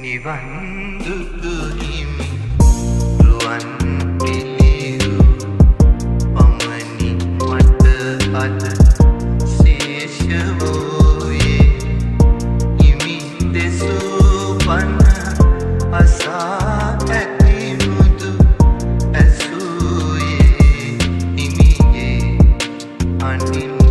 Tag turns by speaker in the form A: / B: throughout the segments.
A: නිවන් දුටු හිමි රුවන් පිළිරු පමණි මට අද ශේෂ වූයේ හිමි දෙසූ පන අසා ඇති මුදු ඇසූයේ හිමියේ අනින්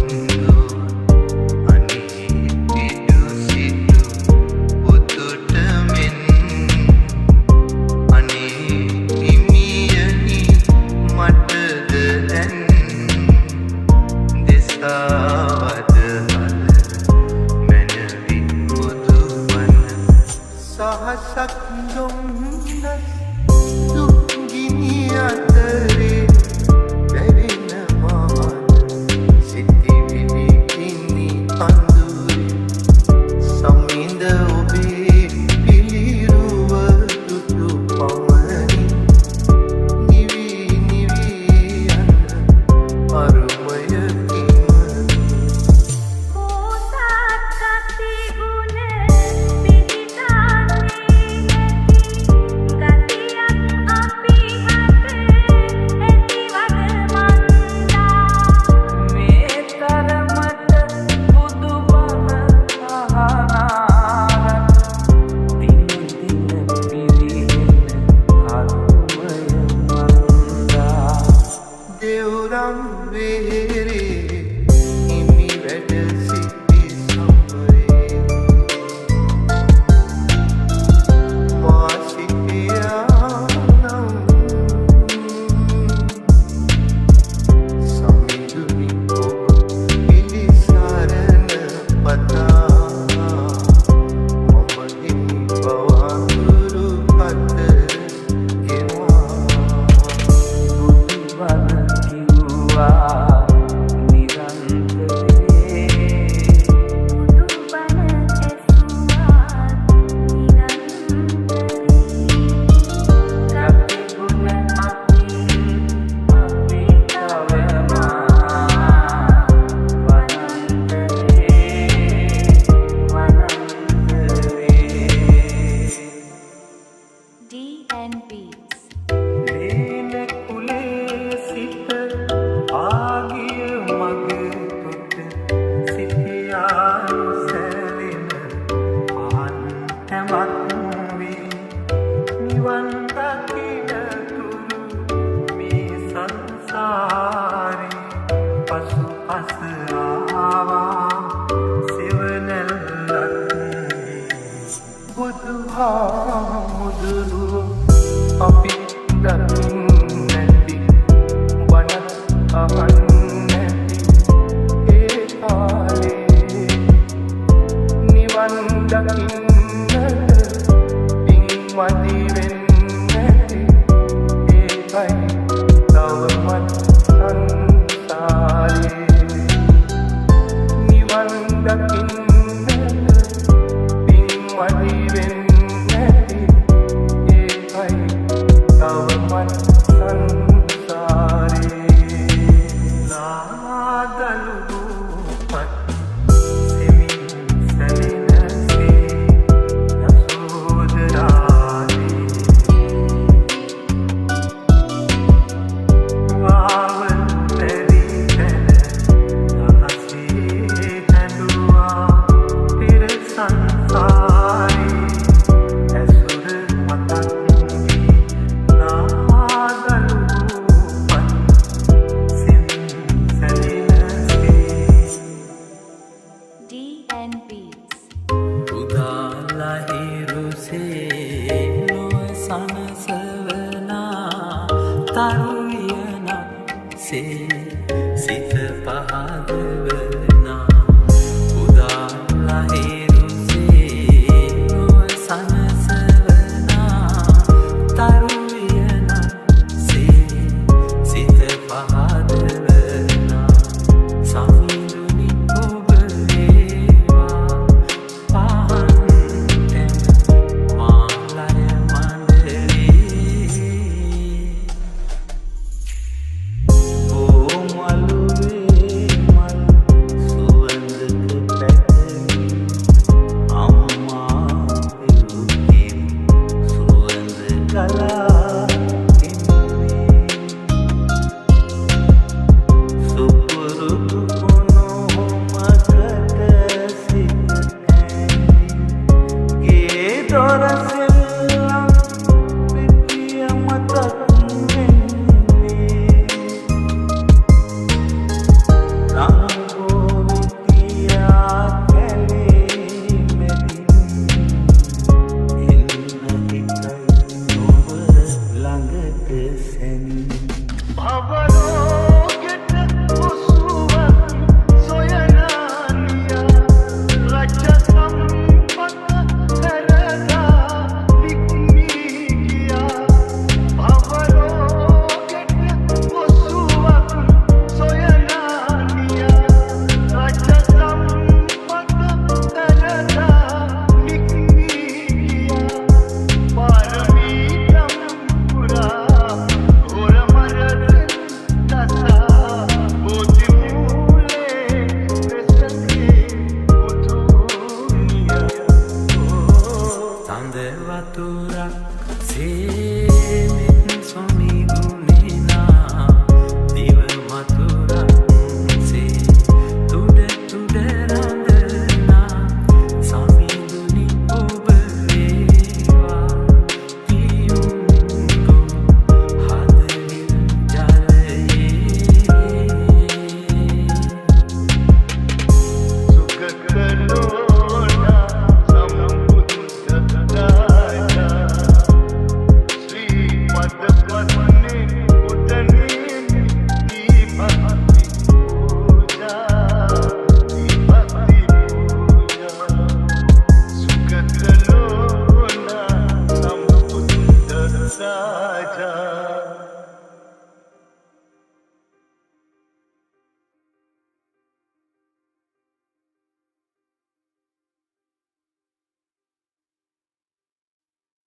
A: සහසක් දුම්නස් දුක් ගිනි අතරේ වැවෙන මාන සිතිවිලි ගිනි අඳුරේ සමිඳ ඔබේ පිළිරුව දුටු පමණි නිවි නිවි යන අරුමය දෙව්රම් වේරේ හිමි වැඩ සිටි සමරේ මා සිටියා සමිඳුනි ඔබ පිළිසරණ පතා මම හිමි බවඳුරු අතර ගෙවා නිවන් දකිනතුරු මේ සංසාරේ පසු පස ආවා සෙවණැල්ලක් බුදුහාමුදුරුවෝ අපි දකින්නේ නැති වන අහන්නේ නැති ඒ කාලේ නිවන් දකින්න මදි වෙන්නේ ඒකයි තවමත් සංසාරේ නිවන් දකින්න පින් මදි වෙන්නේ ඒකයි තවමත් සංසාරේ නාදලු පත් සෙමින් සැලෙනසේ යසෝදරා තරුයනක් සේ සිත පහදවනා උදා ලහිරුසේ නොව සනසවනා තරුයනක් සේ සිත පහදවනා සමිඳුනි ඔබ වේවා පහන්තෙන් මාලය මණ්ඩලේ Oh වතුර